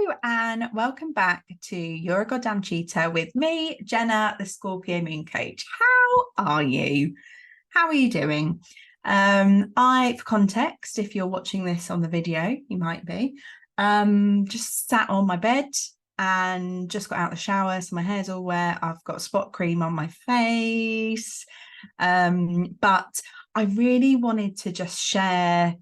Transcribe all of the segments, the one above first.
Hello and welcome back to You're a Goddamn Cheetah with me, Jenna, the Scorpio Moon Coach. How are you? How are you doing? For context, if you're watching this on the video, you might be, just sat on my bed and just got out of the shower, so my hair's all wet. I've got spot cream on my face, but I really wanted to just share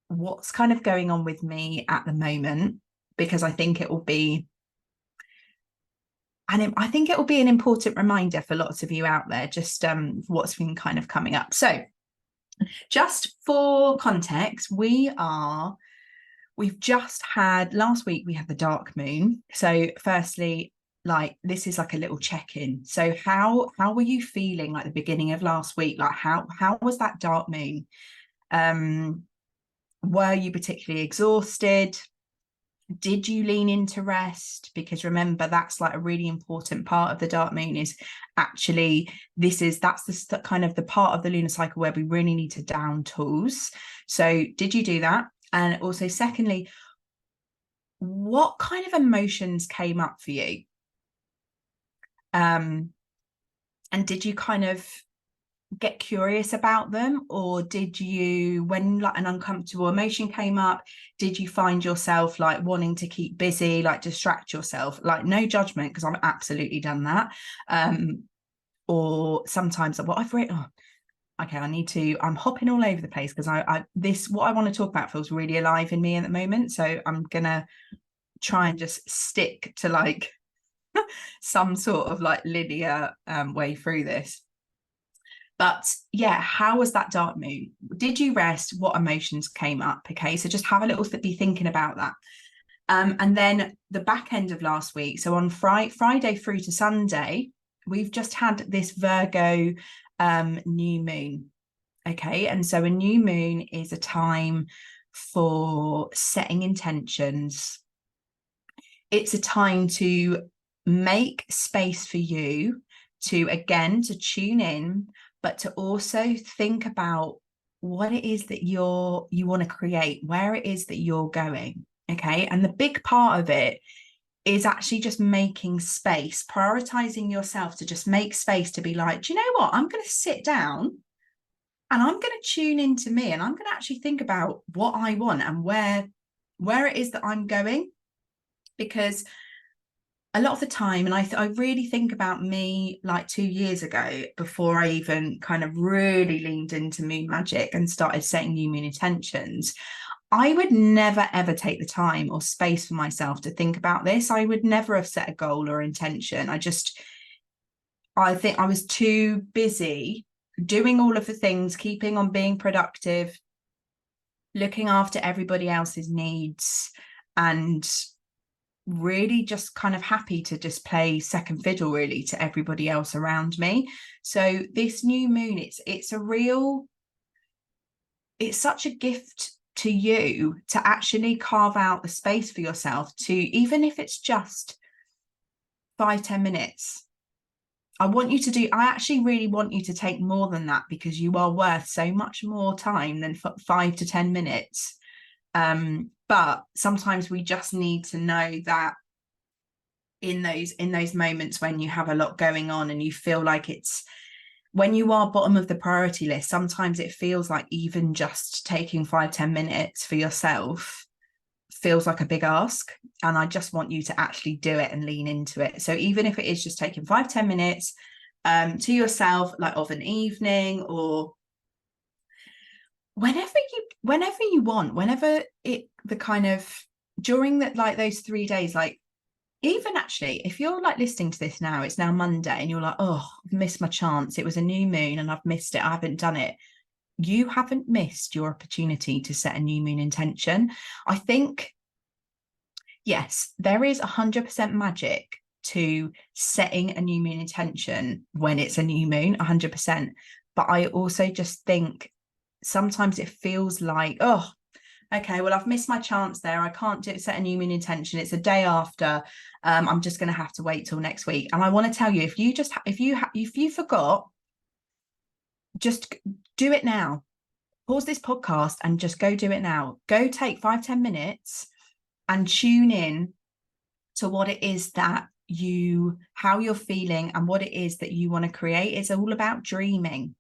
what's kind of going on with me at the moment, because I think it will be an important reminder for lots of you out there, just what's been kind of coming up. So just for context, we've just had, last week we had the dark moon. So firstly, like, this is like a little check-in. So how were you feeling like the beginning of last week? Like how was that dark moon? Were you particularly exhausted? Did you lean into rest? Because remember, that's like a really important part of the dark moon, is actually that's the kind of the part of the lunar cycle where we really need to down tools. So did you do that? And also, secondly, what kind of emotions came up for you? And did you kind of get curious about them, or did you, when like an uncomfortable emotion came up, did you find yourself like wanting to keep busy, like distract yourself? Like, no judgment, because I've absolutely done that. Or sometimes what I've written, okay, I'm hopping all over the place, because what I want to talk about feels really alive in me at the moment, so I'm gonna try and just stick to like some sort of like linear way through this. But yeah, how was that dark moon? Did you rest? What emotions came up? Okay, so just have a little be thinking about that. And then the back end of last week, so on Friday through to Sunday, we've just had this Virgo new moon. Okay, and so a new moon is a time for setting intentions. It's a time to make space for you to tune in, but to also think about what it is that you want to create, where it is that you're going. Okay, and the big part of it is actually just making space, prioritizing yourself to just make space to be like, do you know what, I'm going to sit down and I'm going to tune into me, and I'm going to actually think about what I want and where it is that I'm going. Because a lot of the time, and I really think about me like 2 years ago, before I even kind of really leaned into moon magic and started setting new moon intentions, I would never ever take the time or space for myself to think about this. I would never have set a goal or intention. I think I was too busy doing all of the things, keeping on being productive, looking after everybody else's needs, and really just kind of happy to just play second fiddle really to everybody else around me. So this new moon, it's such a gift to you to actually carve out the space for yourself to, even if it's just 5-10 minutes. I actually really want you to take more than that, because you are worth so much more time than 5 to 10 minutes. But sometimes we just need to know that in those moments when you have a lot going on and you feel like when you are bottom of the priority list, sometimes it feels like even just taking 5-10 minutes for yourself feels like a big ask. And I just want you to actually do it and lean into it. So even if it is just taking 5-10 minutes to yourself, like of an evening, or whenever you want, during that, like those 3 days, like, even actually, if you're like listening to this now, it's now Monday, and you're like, oh, I've missed my chance. It was a new moon and I've missed it. I haven't done it. You haven't missed your opportunity to set a new moon intention. I think, yes, there is 100% magic to setting a new moon intention when it's a new moon, 100%. But I also just think sometimes it feels like, oh, okay, well, I've missed my chance there. I can't set a new moon intention. It's a day after. I'm just going to have to wait till next week. And I want to tell you, if you forgot, just do it now. Pause this podcast and just go do it now. Go take 5-10 minutes and tune in to what it is that how you're feeling and what it is that you want to create. It's all about dreaming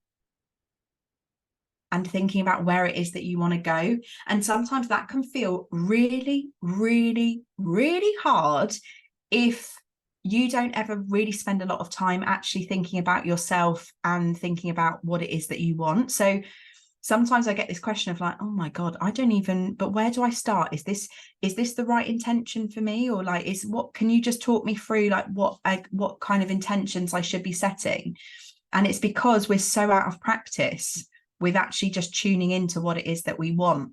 and thinking about where it is that you want to go. And sometimes that can feel really, really, really hard if you don't ever really spend a lot of time actually thinking about yourself and thinking about what it is that you want. So sometimes I get this question of like, oh my God, I don't even, but where do I start? Is this the right intention for me? Or like, can you just talk me through like what kind of intentions I should be setting? And it's because we're so out of practice with actually just tuning into what it is that we want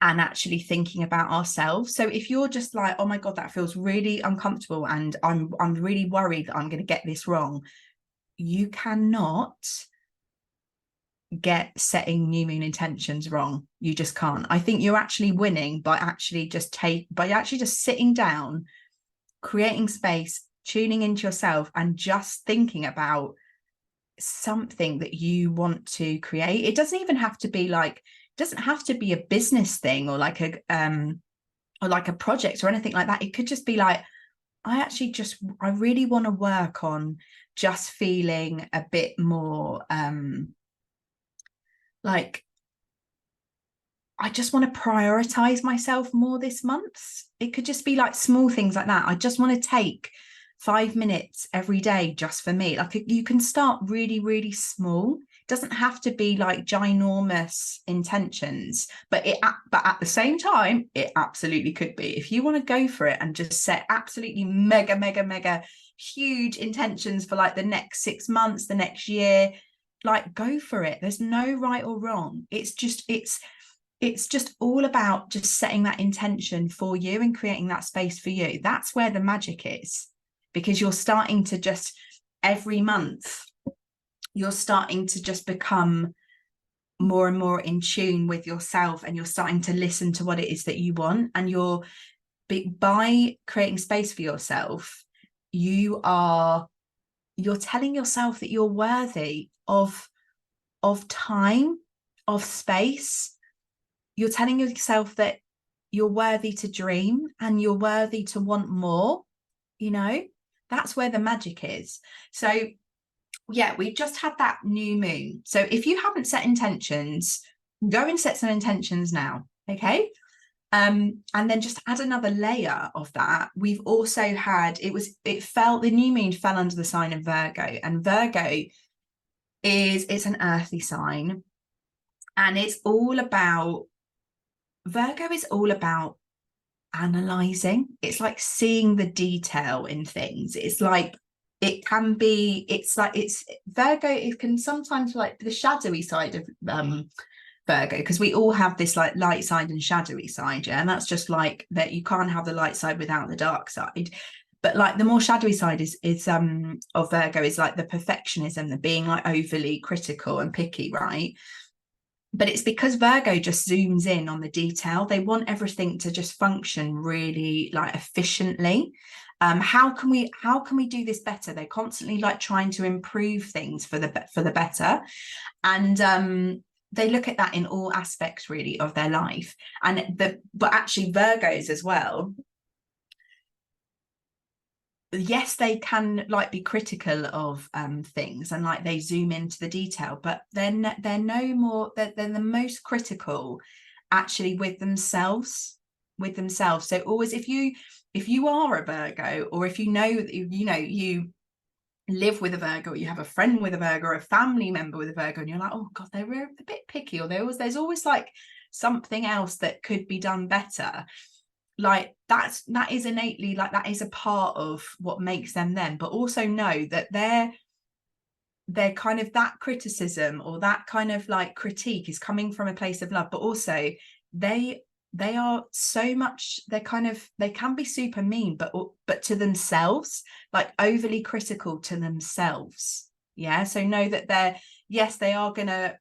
and actually thinking about ourselves. So if you're just like, oh my God, that feels really uncomfortable and I'm really worried that I'm going to get this wrong, you cannot get setting new moon intentions wrong. You just can't. I think you're actually winning by actually just sitting down, creating space, tuning into yourself and just thinking about something that you want to create. It doesn't even have to be like, it doesn't have to be a business thing or like a project or anything like that. It could just be like, I really want to work on just feeling a bit more like I just want to prioritize myself more this month. It could just be like small things like that. I just want to take 5 minutes every day just for me. Like you can start really, really small. It doesn't have to be like ginormous intentions, but at the same time, it absolutely could be. If you want to go for it and just set absolutely mega, mega, mega huge intentions for like the next 6 months, the next year, like go for it. There's no right or wrong. It's just all about just setting that intention for you and creating that space for you. That's where the magic is, because you're starting to just every month, you're starting to just become more and more in tune with yourself, and you're starting to listen to what it is that you want. And by creating space for yourself, you're telling yourself that you're worthy of time, of space. You're telling yourself that you're worthy to dream and you're worthy to want more. That's where the magic is. So yeah, we've just had that new moon. So if you haven't set intentions, go and set some intentions now. Okay. And then just add another layer of that. We've also had, the new moon fell under the sign of Virgo, and Virgo it's an earthy sign, and Virgo is all about analyzing. It's like seeing the detail in things. It's like Virgo, it can sometimes like the shadowy side of Virgo, because we all have this like light side and shadowy side, yeah, and that's just like that. You can't have the light side without the dark side. But like the more shadowy side is of Virgo is like the perfectionism, the being like overly critical and picky, right? But it's because Virgo just zooms in on the detail. They want everything to just function really like efficiently. How can we do this better? They're constantly like trying to improve things for the better. And they look at that in all aspects really of their life. But actually Virgos as well, yes, they can like be critical of things, and like they zoom into the detail, but they're the most critical actually with themselves. So always, if you are a Virgo, or if you live with a Virgo, or you have a friend with a Virgo, or a family member with a Virgo, and you're like, oh God, they were a bit picky, or there's always like something else that could be done better. Like that is innately, like that is a part of what makes them, but also know that they're kind of, that criticism or that kind of like critique is coming from a place of love, but also they are so much, they can be super mean, but to themselves, like overly critical to themselves. Yeah, so know that they are gonna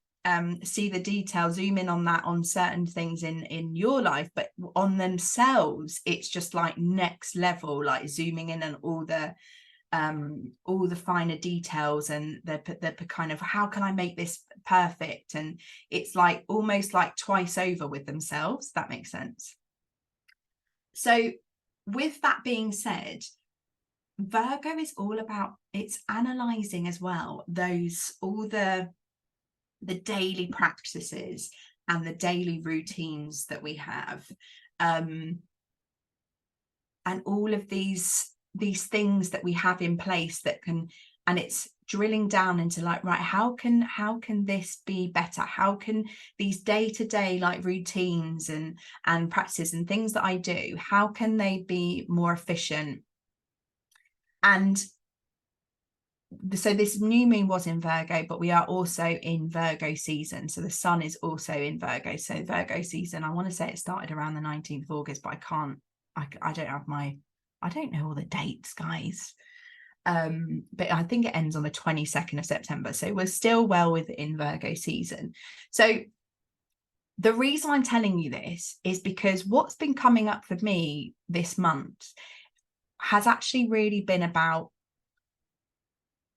see the detail, zoom in on that, on certain things in your life, but on themselves it's just like next level, like zooming in on all the finer details, and the kind of, how can I make this perfect? And it's like almost like twice over with themselves. That makes sense. So with that being said, Virgo is all about, it's analyzing as well, all the daily practices and the daily routines that we have, and all of these things that we have in place that can, and it's drilling down into like, right, how can this be better? How can these day-to-day like routines and practices and things that I do, how can they be more efficient? And so this new moon was in Virgo, but we are also in Virgo season. So the sun is also in Virgo. So Virgo season, I want to say it started around the 19th of August, but I don't know all the dates, guys. But I think it ends on the 22nd of September. So we're still well within Virgo season. So the reason I'm telling you this is because what's been coming up for me this month has actually really been about,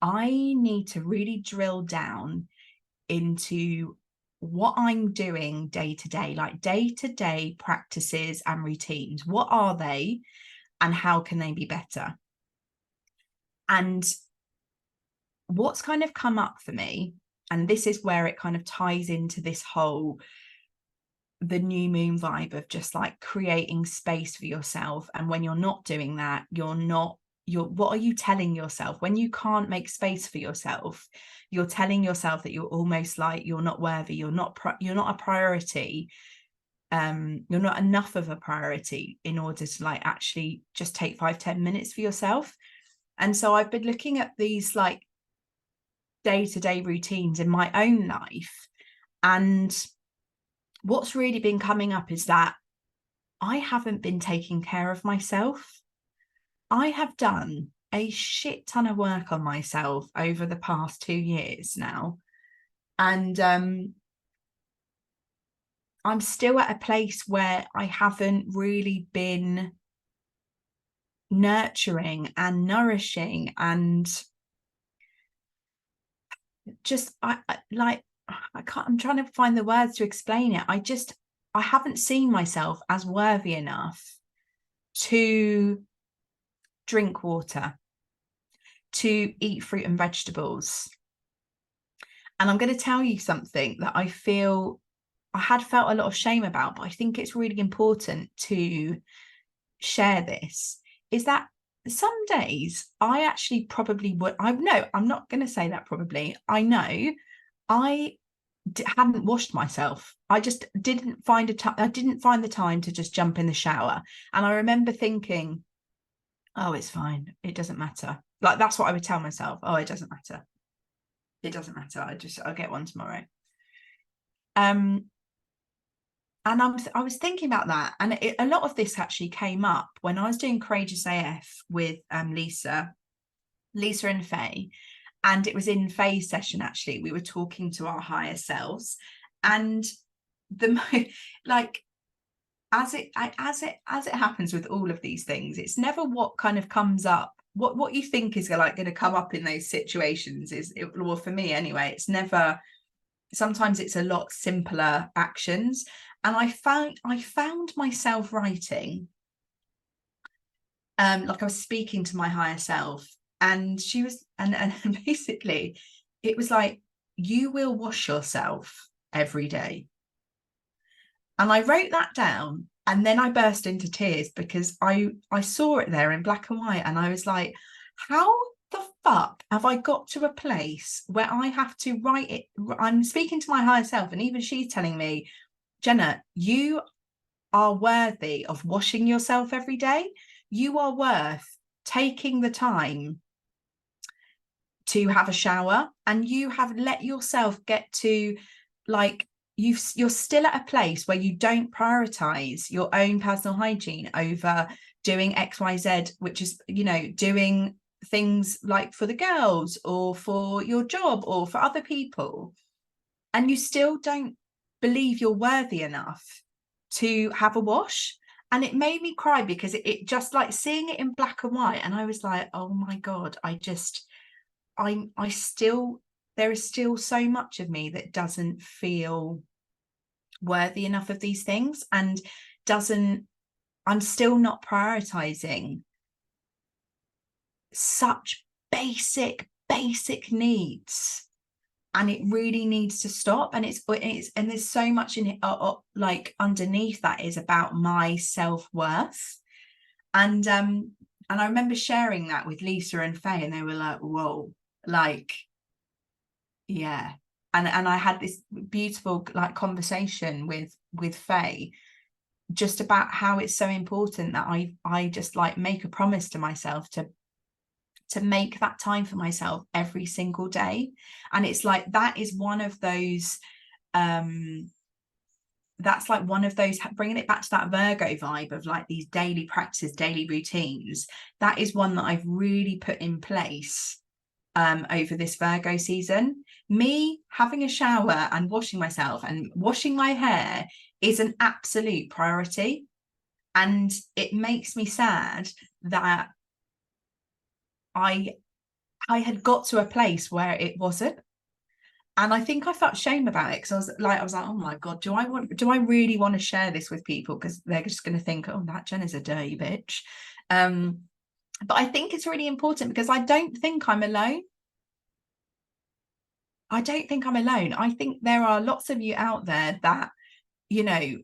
I need to really drill down into what I'm doing day to day, like day-to-day practices and routines. What are they and how can they be better? And what's kind of come up for me, and this is where it kind of ties into this whole, the new moon vibe of just like creating space for yourself. And when you're not doing that, what are you telling yourself when you can't make space for yourself? You're telling yourself that you're almost like you're not worthy, you're not a priority, you're not enough of a priority in order to like actually just take 5-10 minutes for yourself. And so I've been looking at these like day-to-day routines in my own life, and what's really been coming up is that I haven't been taking care of myself. I have done a shit ton of work on myself over the past 2 years now. And I'm still at a place where I haven't really been nurturing and nourishing and just I'm trying to find the words to explain it. I haven't seen myself as worthy enough to drink water, to eat fruit and vegetables. And I'm going to tell you something that I had felt a lot of shame about, but I think it's really important to share this, is that some days I actually probably would, I'm not going to say that probably, I know I hadn't washed myself. I just didn't find the time to just jump in the shower. And I remember thinking, oh, it's fine, it doesn't matter. Like, that's what I would tell myself. Oh, it doesn't matter, I'll get one tomorrow. And I was thinking about that, and a lot of this actually came up when I was doing Courageous AF with Lisa and Faye, and it was in Faye's session. Actually, we were talking to our higher selves, and like as it happens with all of these things, it's never what kind of comes up, what you think is like going to come up in those situations well, for me anyway, it's never. Sometimes it's a lot simpler actions. And I found myself writing, like I was speaking to my higher self, and she was, and basically it was like, you will wash yourself every day. And I wrote that down, and then I burst into tears because I saw it there in black and white, and I was like, how the fuck have I got to a place where I have to write it? I'm speaking to my higher self, and even she's telling me, Jenna, you are worthy of washing yourself every day. You are worth taking the time to have a shower, and you have let yourself get to like, you're still at a place where you don't prioritize your own personal hygiene over doing XYZ, which is, doing things like for the girls or for your job or for other people, and you still don't believe you're worthy enough to have a wash. And it made me cry because it just, like, seeing it in black and white, and I was like, oh my God, there is still so much of me that doesn't feel worthy enough of these things, and doesn't I'm still not prioritizing such basic needs, and it really needs to stop. And it's and there's so much in it, like underneath that, is about my self-worth. And I remember sharing that with Lisa and Faye, and they were like, whoa, like, yeah. And I had this beautiful like conversation with Faye just about how it's so important that I just like make a promise to myself to make that time for myself every single day. And it's like, that is one of those, that's like one of those, bringing it back to that Virgo vibe of like these daily practices, daily routines. That is one that I've really put in place over this Virgo season. Me having a shower and washing myself and washing my hair is an absolute priority. And it makes me sad that I had got to a place where it wasn't. And I think I felt shame about it, because I was like, oh my God, do I really want to share this with people? Because they're just going to think, oh, that Jen is a dirty bitch. But I think it's really important, because I don't think I'm alone. I don't think I'm alone. I think there are lots of you out there that, you know,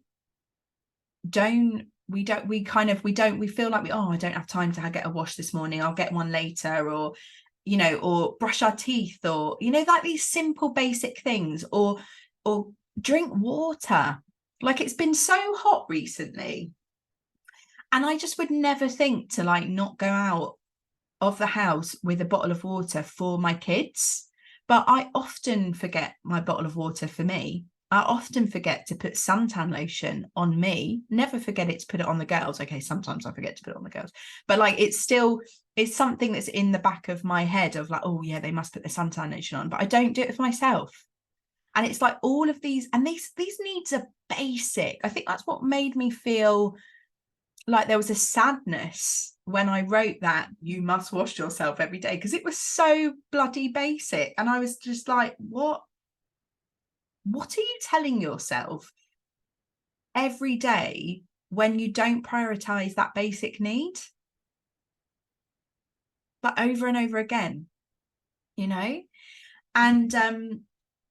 we feel like I don't have time to get a wash this morning, I'll get one later, or you know, or brush our teeth, or you know, like these simple basic things, or drink water. Like, it's been so hot recently, and I just would never think to like not go out of the house with a bottle of water for my kids. But I often forget my bottle of water for me. I often forget to put suntan lotion on me. Never forget it to put it on the girls. Okay, sometimes I forget to put it on the girls, but like, it's something that's in the back of my head of like, oh yeah, they must put the suntan lotion on, but I don't do it for myself. And it's like all of these, and these needs are basic. I think that's what made me feel like there was a sadness when I wrote that you must wash yourself every day, because it was so bloody basic. And I was just like, what are you telling yourself every day when you don't prioritize that basic need? But over and over again, you know? And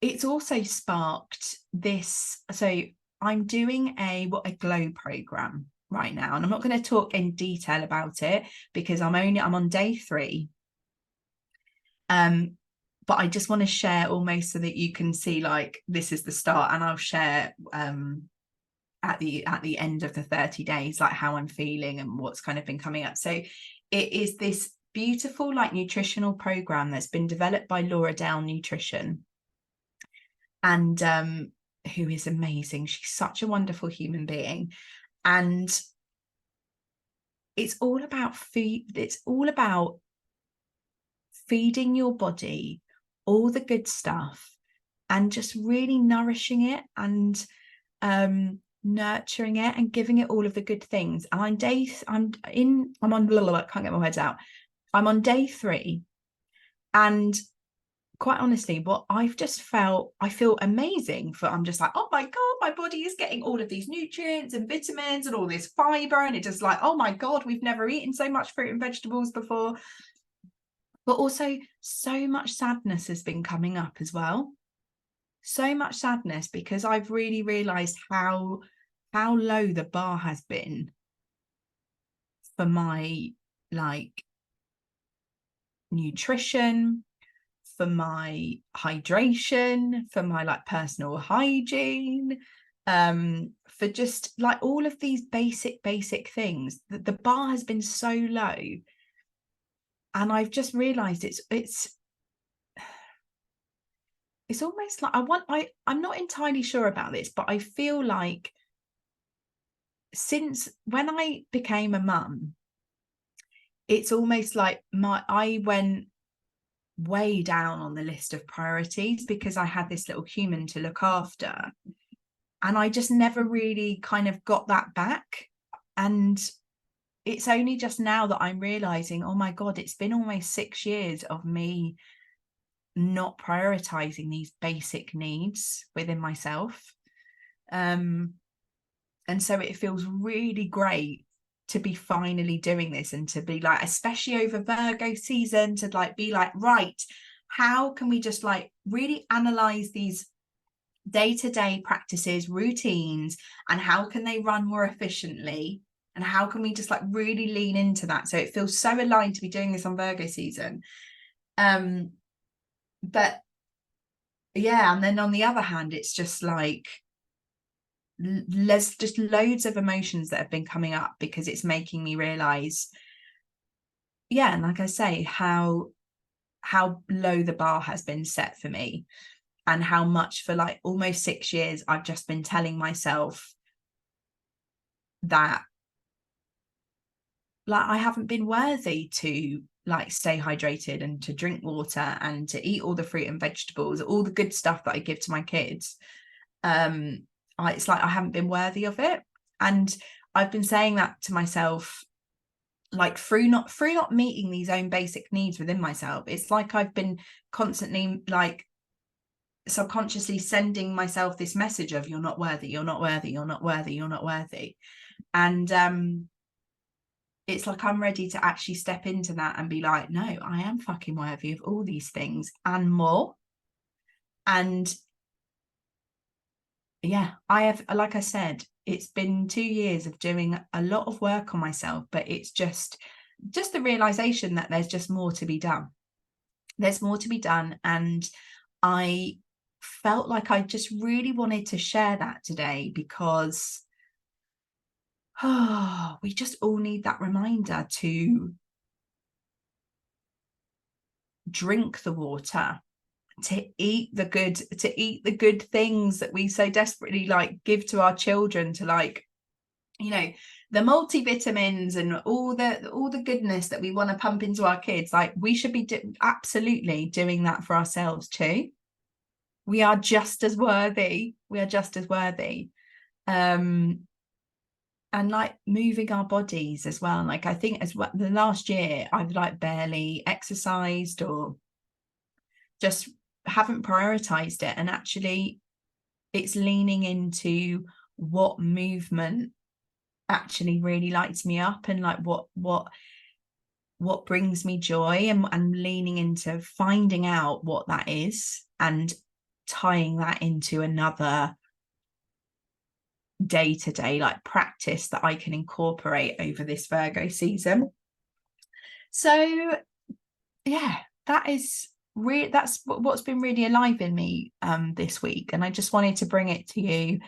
it's also sparked this. So I'm doing a glow program right now, and I'm not going to talk in detail about it because I'm on day 3. But I just want to share almost so that you can see like this is the start, and I'll share at the end of the 30 days like how I'm feeling and what's kind of been coming up. So it is this beautiful like nutritional program that's been developed by Laura Dale Nutrition, and who is amazing. She's such a wonderful human being, and it's all about food. It's all about feeding your body all the good stuff and just really nourishing it and nurturing it and giving it all of the good things. And I'm on blah, blah, blah, can't get my words out. I'm on day 3, and quite honestly, what I've just felt, I feel amazing I'm just like, oh my God, my body is getting all of these nutrients and vitamins and all this fiber, and it's just like, oh my God, we've never eaten so much fruit and vegetables before. But also so much sadness has been coming up as well. So much sadness, because I've really realized how low the bar has been for my like nutrition, for my hydration, for my like personal hygiene, for just like all of these basic things. The bar has been so low, and I've just realized it's almost like I'm not entirely sure about this, but I feel like since when I became a mum, it's almost like I went way down on the list of priorities because I had this little human to look after, and I just never really kind of got that back. And it's only just now that I'm realizing, oh my God, it's been almost 6 years of me not prioritizing these basic needs within myself. And so it feels really great to be finally doing this, and to be like, especially over Virgo season, to like be like, right, how can we just like really analyze these day-to-day practices, routines, and how can they run more efficiently, and how can we just like really lean into that? So it feels so aligned to be doing this on Virgo season. But yeah, and then on the other hand, it's just like there's just loads of emotions that have been coming up, because it's making me realize, yeah, and like I say, how low the bar has been set for me, and how much for like almost 6 years I've just been telling myself that like I haven't been worthy to like stay hydrated and to drink water and to eat all the fruit and vegetables, all the good stuff that I give to my kids. It's like I haven't been worthy of it. And I've been saying that to myself, like through not meeting these own basic needs within myself. It's like I've been constantly like subconsciously sending myself this message of, you're not worthy, you're not worthy, you're not worthy, you're not worthy. And it's like I'm ready to actually step into that and be like, no, I am fucking worthy of all these things and more. And yeah, I have, like I said, it's been 2 years of doing a lot of work on myself, but it's just the realization that there's just more to be done. There's more to be done. And I felt like I just really wanted to share that today, because we just all need that reminder to drink the water, to eat the good things that we so desperately like give to our children, to like, you know, the multivitamins and all the goodness that we want to pump into our kids. Like we should be absolutely doing that for ourselves too. We are just as worthy. And like moving our bodies as well. Like I think as well, the last year I've like barely exercised, or just haven't prioritized it. And actually it's leaning into what movement actually really lights me up, and like what brings me joy, and leaning into finding out what that is, and tying that into another day-to-day like practice that I can incorporate over this Virgo season. So yeah, that's what's been really alive in me this week, and I just wanted to bring it to you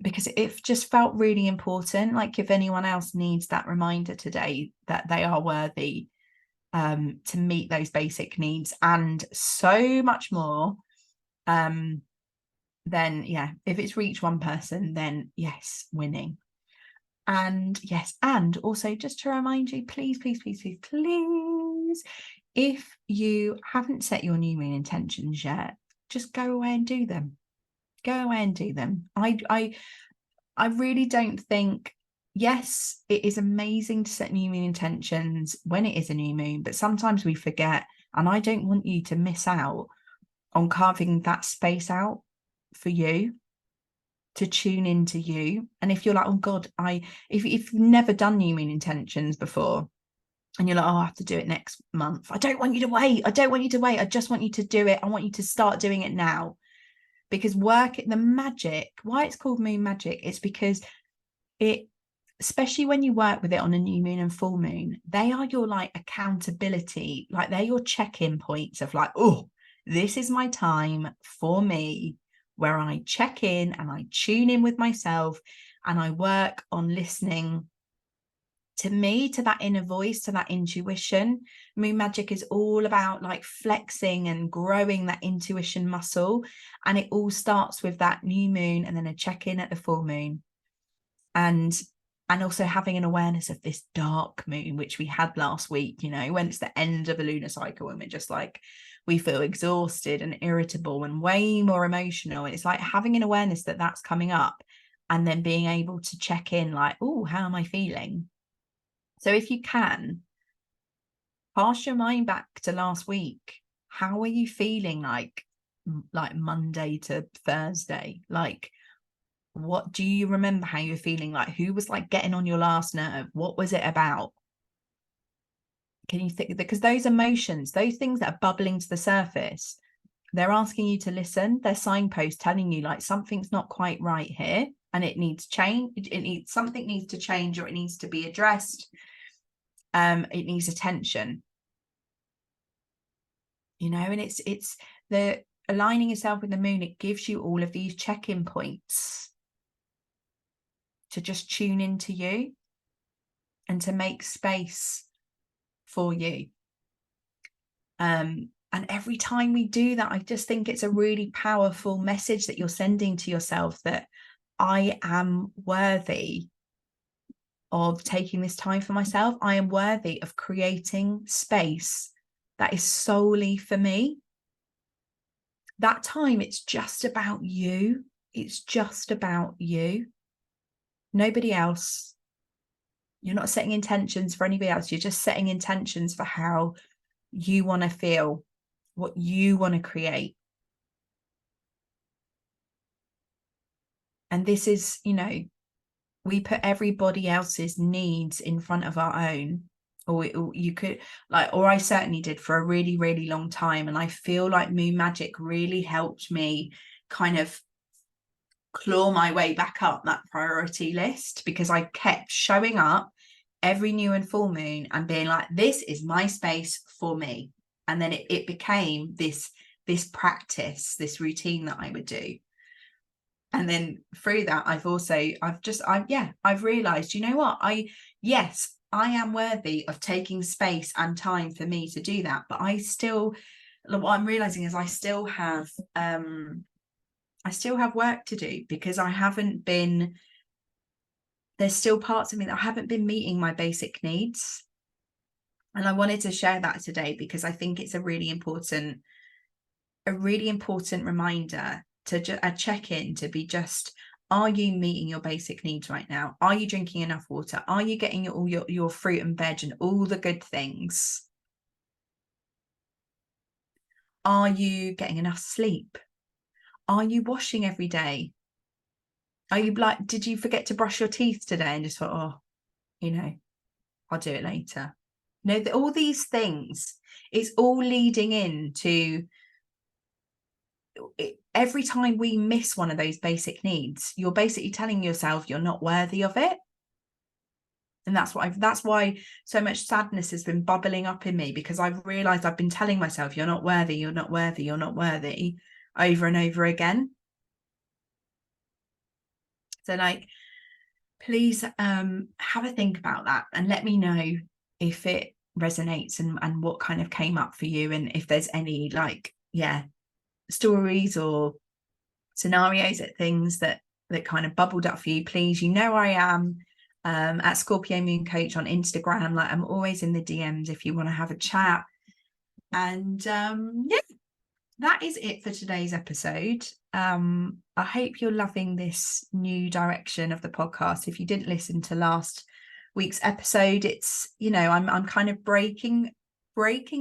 because it just felt really important. Like if anyone else needs that reminder today that they are worthy to meet those basic needs and so much more, then yeah, if it's reached one person, then yes, winning. And yes, and also just to remind you, please, if you haven't set your new moon intentions yet, just go away and do them. I really don't think, yes, it is amazing to set new moon intentions when it is a new moon, but sometimes we forget, and I don't want you to miss out on carving that space out for you, to tune into you. And if you're like, oh God, if you've never done new moon intentions before, and you're like, oh, I have to do it next month, I don't want you to wait. I just want you to do it. I want you to start doing it now. Because the magic, why it's called moon magic, is because it, especially when you work with it on a new moon and full moon, they are your like accountability, like they're your check-in points of like, oh, this is my time for me, where I check in and I tune in with myself, and I work on listening to me, to that inner voice, to that intuition. Moon magic is all about like flexing and growing that intuition muscle, and it all starts with that new moon and then a check-in at the full moon, and also having an awareness of this dark moon, which we had last week, you know, when it's the end of a lunar cycle, and we're just like, we feel exhausted and irritable and way more emotional. And it's like having an awareness that that's coming up, and then being able to check in like, oh, how am I feeling? So if you can, pass your mind back to last week. How are you feeling like Monday to Thursday? Like, What do you remember how you were feeling? Like, who was like getting on your last nerve? What was it about? Can you think? Because those emotions, those things that are bubbling to the surface, they're asking you to listen. They're signposts telling you like something's not quite right here and it needs change. Something needs to change, or it needs to be addressed. It needs attention. You know, and it's the aligning yourself with the moon. It gives you all of these check-in points to just tune into you and to make space for you. And every time we do that, I just think it's a really powerful message that you're sending to yourself, that I am worthy of taking this time for myself. I am worthy of creating space that is solely for me. That time, it's just about you. It's just about you. Nobody else. You're not setting intentions for anybody else. You're just setting intentions for how you want to feel, what you want to create. And this is, you know, we put everybody else's needs in front of our own, or you could like, or I certainly did for a really, really long time. And I feel like Moon Magic really helped me kind of claw my way back up that priority list, because I kept showing up every new and full moon and being like, this is my space for me. And then it became this practice, this routine that I would do. And then through that, I've realized, you know what, I am worthy of taking space and time for me to do that. But what I'm realizing is I still have work to do, because there's still parts of me that I haven't been meeting my basic needs. And I wanted to share that today, because I think it's a really important reminder to a check-in, to be just, are you meeting your basic needs right now? Are you drinking enough water? Are you getting all your fruit and veg and all the good things? Are you getting enough sleep? Are you washing every day? Are you like, did you forget to brush your teeth today and just thought, oh, you know, I'll do it later? No, all these things, it's all leading into every time we miss one of those basic needs, you're basically telling yourself you're not worthy of it. And that's why so much sadness has been bubbling up in me, because I've realized I've been telling myself, you're not worthy, you're not worthy, you're not worthy, over and over again. So like, please have a think about that and let me know if it resonates and what kind of came up for you, and if there's any like stories or scenarios at things that kind of bubbled up for you. Please, you know, I am at Scorpio Moon Coach on Instagram. Like, I'm always in the DMs if you want to have a chat. And that is it for today's episode. I hope you're loving this new direction of the podcast. If you didn't listen to last week's episode, it's, you know, I'm kind of breaking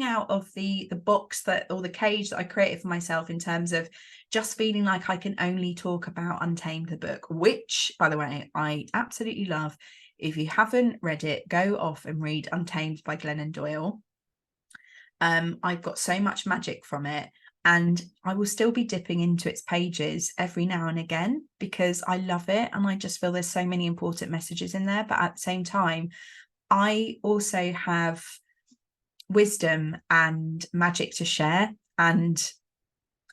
out of the box or the cage that I created for myself, in terms of just feeling like I can only talk about Untamed, the book, which, by the way, I absolutely love. If you haven't read it, go off and read Untamed by Glennon Doyle. I've got so much magic from it, and I will still be dipping into its pages every now and again, because I love it and I just feel there's so many important messages in there. But at the same time, I also have wisdom and magic to share, and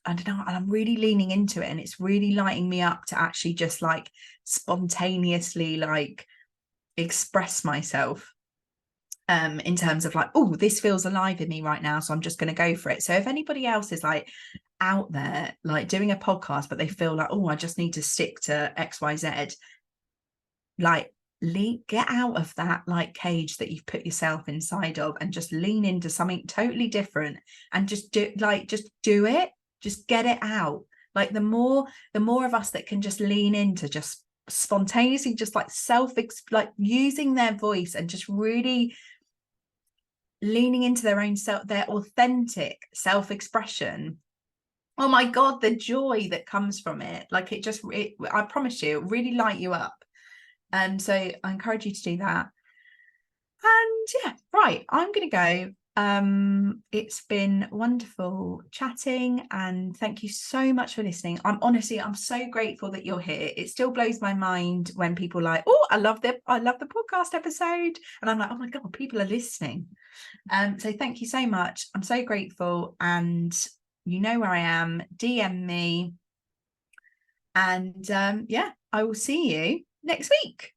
I don't know, and I'm really leaning into it, and it's really lighting me up to actually just like spontaneously like express myself, in terms of like, oh, this feels alive in me right now, so I'm just going to go for it. So if anybody else is like out there like doing a podcast, but they feel like, oh, I just need to stick to XYZ, like, get out of that like cage that you've put yourself inside of, and just lean into something totally different, and just do it, just get it out. Like, the more of us that can just lean into just spontaneously, just like like using their voice and just really leaning into their own self, their authentic self-expression, Oh my God, the joy that comes from it. Like I promise you, it really light you up. So I encourage you to do that. And yeah, right, I'm going to go. It's been wonderful chatting, and thank you so much for listening. I'm so grateful that you're here. It still blows my mind when people are like, oh, I love the podcast episode, and I'm like, oh my God, people are listening. So thank you so much. I'm so grateful, and you know where I am. DM me, and yeah, I will see you next week.